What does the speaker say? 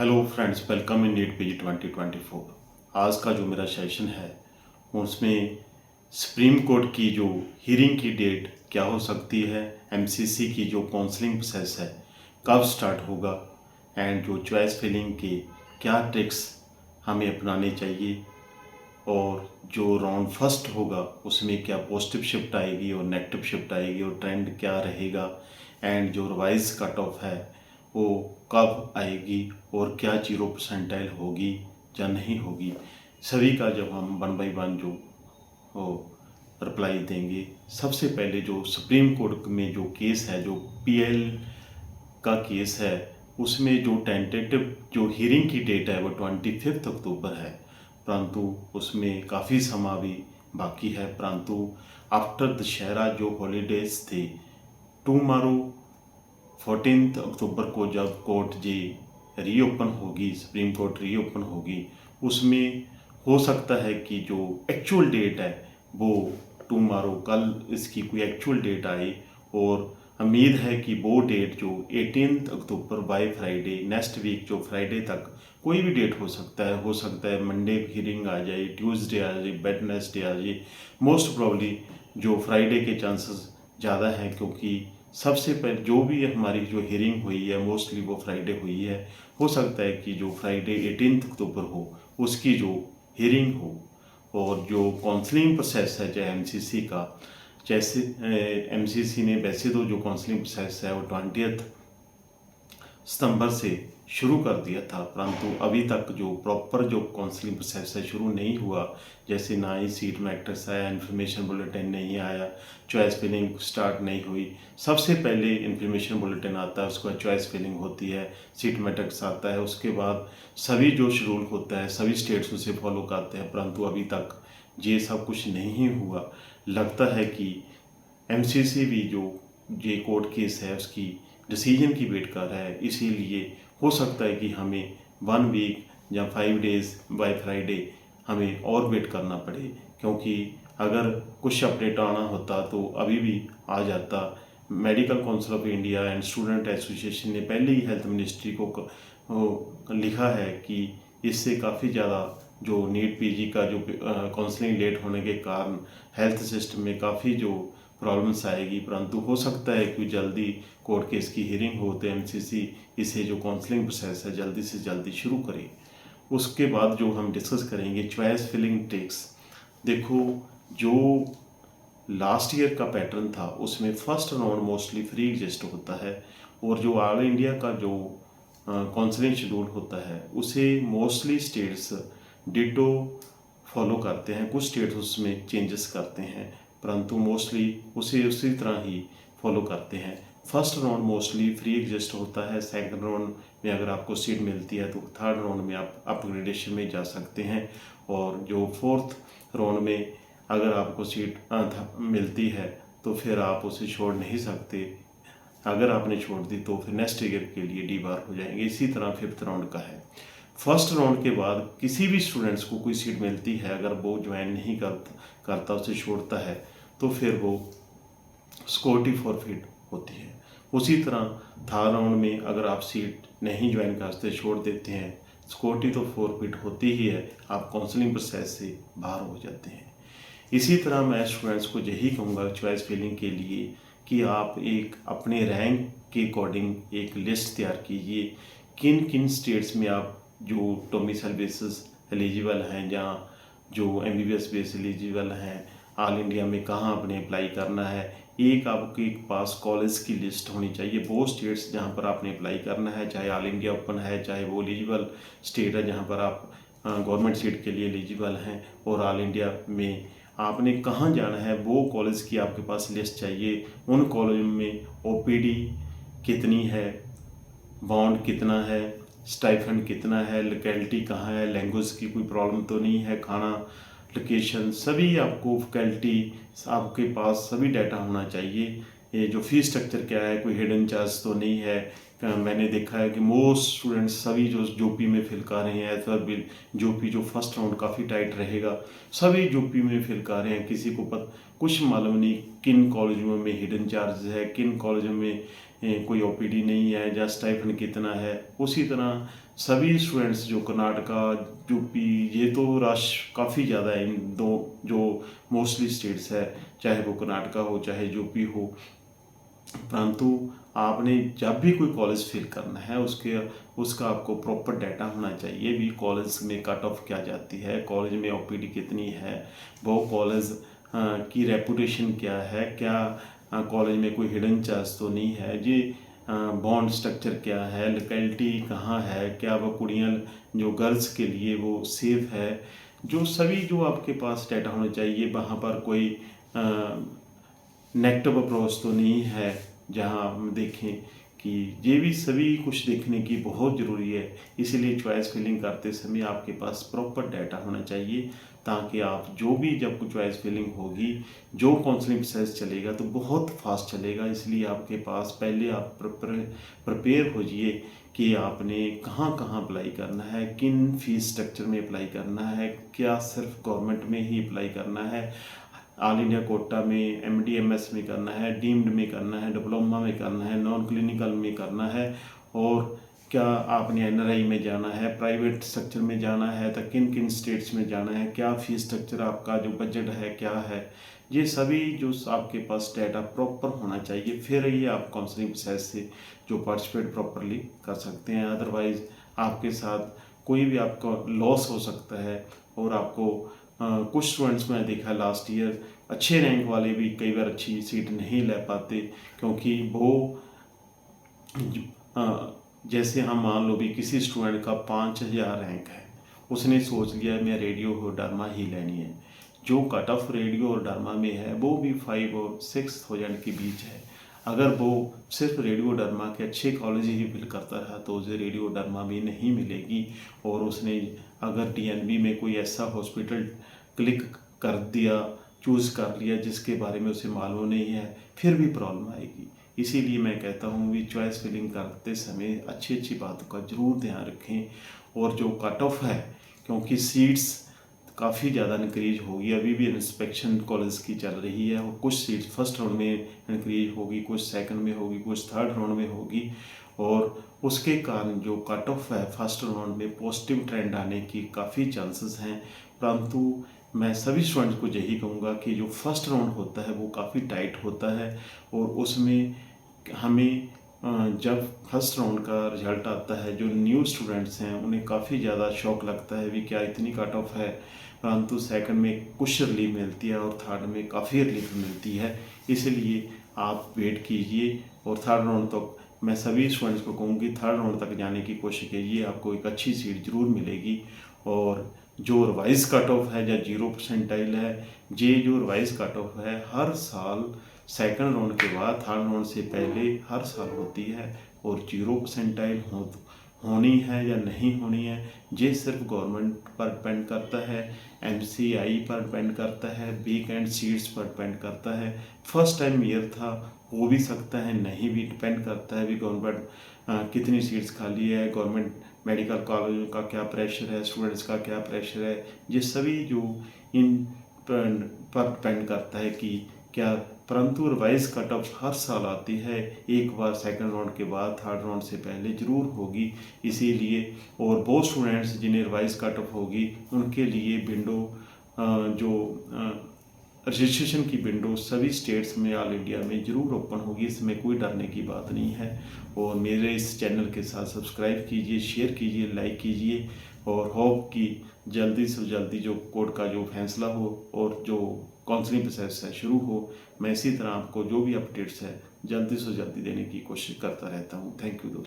Hello friends, welcome in NEET PG 2024। आज का जो मेरा सेशन है उसमें सुप्रीम कोर्ट की जो हियरिंग की डेट क्या हो सकती है, एमसीसी की जो काउंसलिंग प्रोसेस है कब स्टार्ट होगा, एंड जो चॉइस फिलिंग के क्या ट्रिक्स हमें अपनाने चाहिए, और जो राउंड फर्स्ट होगा उसमें क्या पॉजिटिव शिफ्ट आएगी और नेगेटिव शिफ्ट आएगी और ट्रेंड क्या रहेगा, एंड जो रिवाइज कट ऑफ है वो कब आएगी और क्या 0 परसेंटाइल होगी या नहीं होगी, सभी का जब हम वन बाई वन जो वो रिप्लाई देंगे। सबसे पहले जो सुप्रीम कोर्ट में जो केस है, जो पीएल का केस है, उसमें जो टेंटेटिव जो हियरिंग की डेट है वो 25 अक्टूबर है, परंतु उसमें काफ़ी समय भी बाकी है। परंतु आफ्टर दशहरा जो हॉलीडेज थे, टुमारो 14 अक्टूबर को जब कोर्ट जी रीओपन होगी, सुप्रीम कोर्ट रीओपन होगी, उसमें हो सकता है कि जो एक्चुअल डेट है वो टुमारो कल इसकी कोई एक्चुअल डेट आए, और उम्मीद है कि वो डेट जो 18 अक्टूबर बाय फ्राइडे नेक्स्ट वीक जो फ्राइडे तक कोई भी डेट हो सकता है मंडे हियरिंग आ जाए, ट्यूसडे आ जाए, वेडनेसडे आ जाए। मोस्ट प्रॉब्ली जो फ्राइडे के चांसेस ज़्यादा हैं, क्योंकि सबसे पहले जो भी हमारी जो हियरिंग हुई है मोस्टली वो फ्राइडे हुई है। हो सकता है कि जो फ्राइडे 18 अक्टूबर हो उसकी जो हियरिंग हो, और जो काउंसलिंग प्रोसेस है चाहे एमसीसी का, जैसे एमसीसी ने वैसे तो जो काउंसलिंग प्रोसेस है वो 20 सितंबर से शुरू कर दिया था, परंतु अभी तक जो प्रॉपर जो काउंसलिंग प्रोसेस है शुरू नहीं हुआ। जैसे ना ही सीट मैट्रिक्स आया, इन्फॉर्मेशन बुलेटिन नहीं आया, चॉइस फिलिंग स्टार्ट नहीं हुई। सबसे पहले इन्फॉर्मेशन बुलेटिन आता है, उसके बाद चॉइस फिलिंग होती है, सीट मैट्रिक्स आता है, उसके बाद सभी जो शेड्यूल होता है सभी स्टेट्स उसे फॉलो करते हैं, परंतु अभी तक ये सब कुछ नहीं हुआ। लगता है कि एमसीसी भी जो ये कोर्ट केस है उसकी डिसीजन की वेट कर रहा है, इसीलिए हो सकता है कि हमें 1 वीक या 5 डेज बाय फ्राइडे हमें और वेट करना पड़े, क्योंकि अगर कुछ अपडेट आना होता तो अभी भी आ जाता। Medical council of India and student association ने पहले ही हेल्थ मिनिस्ट्री को लिखा है कि इससे काफ़ी ज़्यादा जो नीट पीजी का जो काउंसलिंग लेट होने के कारण हेल्थ सिस्टम में काफ़ी जो प्रॉब्लम्स आएगी, परंतु हो सकता है कि जल्दी कोर्ट केस की हियरिंग हो तो एमसीसी इसे जो काउंसलिंग प्रोसेस है जल्दी से जल्दी शुरू करे। उसके बाद जो हम डिस्कस करेंगे चॉइस फिलिंग ट्रिक्स। देखो, जो लास्ट ईयर का पैटर्न था उसमें first round mostly free exist होता है, और जो ऑल इंडिया का जो काउंसलिंग शेड्यूल होता है उसे मोस्टली स्टेट्स डिटो फॉलो करते हैं। कुछ स्टेट्स उसमें चेंजेस करते हैं, परंतु मोस्टली उसे उसी तरह ही फॉलो करते हैं। First round mostly free exist होता है, सेकंड राउंड में अगर आपको सीट मिलती है तो थर्ड राउंड में आप अपग्रेडेशन में जा सकते हैं, और जो फोर्थ राउंड में अगर आपको सीट मिलती है तो फिर आप उसे छोड़ नहीं सकते। अगर आपने छोड़ दी तो फिर नेक्स्ट ईयर के लिए डी बार हो जाएंगे। इसी तरह फिफ्थ राउंड का है। फर्स्ट राउंड के बाद किसी भी स्टूडेंट्स को कोई सीट मिलती है, अगर वो ज्वाइन नहीं करता उसे छोड़ता है तो फिर वो सिक्योरिटी फॉरफिट होती है। उसी तरह थर्ड राउंड में अगर आप सीट नहीं ज्वाइन करते, छोड़ देते हैं, सिक्योरिटी तो फॉरफिट होती ही है, आप काउंसलिंग प्रोसेस से बाहर हो जाते हैं। इसी तरह मैं स्टूडेंट्स को यही कहूँगा चॉइस फिलिंग के लिए कि आप एक अपने रैंक के अकॉर्डिंग एक लिस्ट तैयार कीजिए, किन किन स्टेट्स में आप जो डोमिसाइल बेसिस एलिजिबल हैं, जहाँ जो एमबीबीएस बेस एलिजिबल हैं, ऑल इंडिया में कहाँ आपने अप्लाई करना है। एक आपके पास कॉलेज की लिस्ट होनी चाहिए, वो स्टेट्स जहाँ पर आपने अप्लाई करना है, चाहे ऑल इंडिया ओपन है, चाहे वो एलिजिबल स्टेट है जहाँ पर आप गवर्नमेंट सीट के लिए एलिजिबल हैं, और ऑल इंडिया में आपने कहाँ जाना है वो कॉलेज की आपके पास लिस्ट चाहिए। उन कॉलेज में ओपीडी कितनी है, बॉन्ड कितना है, स्टाइफंड कितना है, लोकेलिटी कहाँ है, लैंग्वेज की कोई प्रॉब्लम तो नहीं है, खाना, लोकेशन, सभी आपको फैकल्टी आपके पास सभी डाटा होना चाहिए। ये जो फीस स्ट्रक्चर क्या है, कोई हिडन चार्ज तो नहीं है। मैंने देखा है कि मोस्ट स्टूडेंट्स सभी जो जोपी में फिल कर रहे हैं, एज वेल जोपी जो फर्स्ट राउंड काफ़ी टाइट रहेगा, सभी जोपी में फिल कर रहे हैं। किसी को कुछ मालूम नहीं किन कॉलेजों में हिडन चार्ज है, किन कॉलेजों में कोई ओपीडी नहीं है या स्टाइपेंड कितना है। उसी तरह सभी स्टूडेंट्स जो कर्नाटका, यूपी, ये तो रश काफ़ी ज़्यादा है इन दो जो मोस्टली स्टेट्स है, चाहे वो कर्नाटका हो चाहे यूपी हो। परंतु आपने जब भी कोई कॉलेज फिल करना है उसका आपको प्रॉपर डाटा होना चाहिए भी, कॉलेज में कट ऑफ क्या जाती है, कॉलेज में ओपीडी कितनी है, वो कॉलेज की रेपुटेशन क्या है, क्या कॉलेज में कोई हिडन चार्ज तो नहीं है जी, बॉन्ड स्ट्रक्चर क्या है, लोकेलिटी कहाँ है, क्या वो कुड़ियाँ जो गर्ल्स के लिए वो सेफ है, जो सभी जो आपके पास डाटा होना चाहिए। वहाँ पर कोई नेगेटिव अप्रोच तो नहीं है जहाँ हम देखें कि ये भी सभी कुछ देखने की बहुत ज़रूरी है। इसीलिए चॉइस फिलिंग करते समय आपके पास प्रॉपर डाटा होना चाहिए, ताकि आप जो भी जब चॉइस फिलिंग होगी, जो काउंसलिंग प्रोसेस चलेगा तो बहुत फास्ट चलेगा। इसलिए आपके पास पहले आप प्रिपेयर हो जाइए कि आपने कहाँ कहाँ अप्लाई करना है, किन फीस स्ट्रक्चर में अप्लाई करना है, क्या सिर्फ गवर्नमेंट में ही अप्लाई करना है, ऑल इंडिया कोटा में, MD/MS में करना है, डीम्ड में करना है, डिप्लोमा में करना है, नॉन क्लिनिकल में करना है, और क्या आपने NRI में जाना है, प्राइवेट स्ट्रक्चर में जाना है, तो किन किन स्टेट्स में जाना है, क्या फीस स्ट्रक्चर आपका जो बजट है क्या है, ये सभी जो आपके पास डाटा प्रॉपर होना चाहिए। फिर ये आप काउंसलिंग प्रोसेस से जो पार्टिसिपेट प्रॉपरली कर सकते हैं। अदरवाइज़ आपके साथ कोई भी आपका लॉस हो सकता है। और आपको कुछ स्टूडेंट्स में देखा लास्ट ईयर अच्छे रैंक वाले भी कई बार अच्छी सीट नहीं ले पाते, क्योंकि वो जैसे हम मान लो भी किसी स्टूडेंट का 5000 रैंक है, उसने सोच लिया मैं रेडियो और ड्रामा ही लेनी है। जो कट ऑफ रेडियो और ड्रामा में है वो भी 5 और 6000 के बीच है। अगर वो सिर्फ रेडियो ड्रामा के अच्छे कॉलेज ही फिल करता रहा तो उसे रेडियो ड्रामा भी नहीं मिलेगी। और उसने अगर DNB में कोई ऐसा हॉस्पिटल क्लिक कर दिया, चूज़ कर लिया जिसके बारे में उसे मालूम नहीं है, फिर भी प्रॉब्लम आएगी। इसीलिए मैं कहता हूँ कि चॉइस फिलिंग करते समय अच्छी अच्छी बातों का ज़रूर ध्यान रखें। और जो कट ऑफ है, क्योंकि सीट्स काफ़ी ज़्यादा इंक्रीज होगी, अभी भी इंस्पेक्शन कॉलेज की चल रही है, और कुछ सीट्स फर्स्ट राउंड में इंक्रीज होगी, कुछ सेकंड में होगी, कुछ थर्ड राउंड में होगी। और उसके कारण जो कट ऑफ है फर्स्ट राउंड में पॉजिटिव ट्रेंड आने की काफ़ी चांसेस हैं। परंतु मैं सभी स्टूडेंट्स को यही कहूँगा कि जो फर्स्ट राउंड होता है वो काफ़ी टाइट होता है, और उसमें हमें जब फर्स्ट राउंड का रिजल्ट आता है, जो न्यू स्टूडेंट्स हैं उन्हें काफ़ी ज़्यादा शौक लगता है भी क्या इतनी कट ऑफ है। परंतु सेकंड में कुछ रिलीफ मिलती है और थर्ड में काफ़ी रिलीफ मिलती है। इसलिए आप वेट कीजिए, और थर्ड राउंड तक मैं सभी स्टूडेंट्स को कहूँगी थर्ड राउंड तक जाने की कोशिश कीजिए, आपको एक अच्छी सीट ज़रूर मिलेगी। और जो रिवाइज कट ऑफ है या 0% है, ये जो रिवाइज कट ऑफ है हर साल सेकंड राउंड के बाद थर्ड राउंड से पहले हर साल होती है। और 0% होनी है या नहीं होनी है ये सिर्फ गवर्नमेंट पर डिपेंड करता है, MCI पर डिपेंड करता है, वीकेंड सीट्स पर डिपेंड करता है। फर्स्ट टाइम ईयर था, हो भी सकता है नहीं भी, डिपेंड करता है भी गवर्नमेंट कितनी सीट्स खाली है, गवर्नमेंट मेडिकल कॉलेज का क्या प्रेशर है, स्टूडेंट्स का क्या प्रेशर है, ये सभी जो इन पर डिपेंड करता है कि क्या। परंतु रिवाइज कट ऑफ हर साल आती है, एक बार सेकंड राउंड के बाद थर्ड राउंड से पहले ज़रूर होगी। इसीलिए और बहुत स्टूडेंट्स जिन्हें रिवाइज कट ऑफ होगी उनके लिए विंडो जो रजिस्ट्रेशन की विंडो सभी स्टेट्स में ऑल इंडिया में ज़रूर ओपन होगी, इसमें कोई डरने की बात नहीं है। और मेरे इस चैनल के साथ सब्सक्राइब कीजिए, शेयर कीजिए, लाइक कीजिए, और होप कि जल्दी से जल्दी जो कोर्ट का जो फैसला हो और जो काउंसलिंग प्रोसेस है शुरू हो। मैं इसी तरह आपको जो भी अपडेट्स है जल्दी से जल्दी देने की कोशिश करता रहता हूँ। थैंक यू दोस्तों।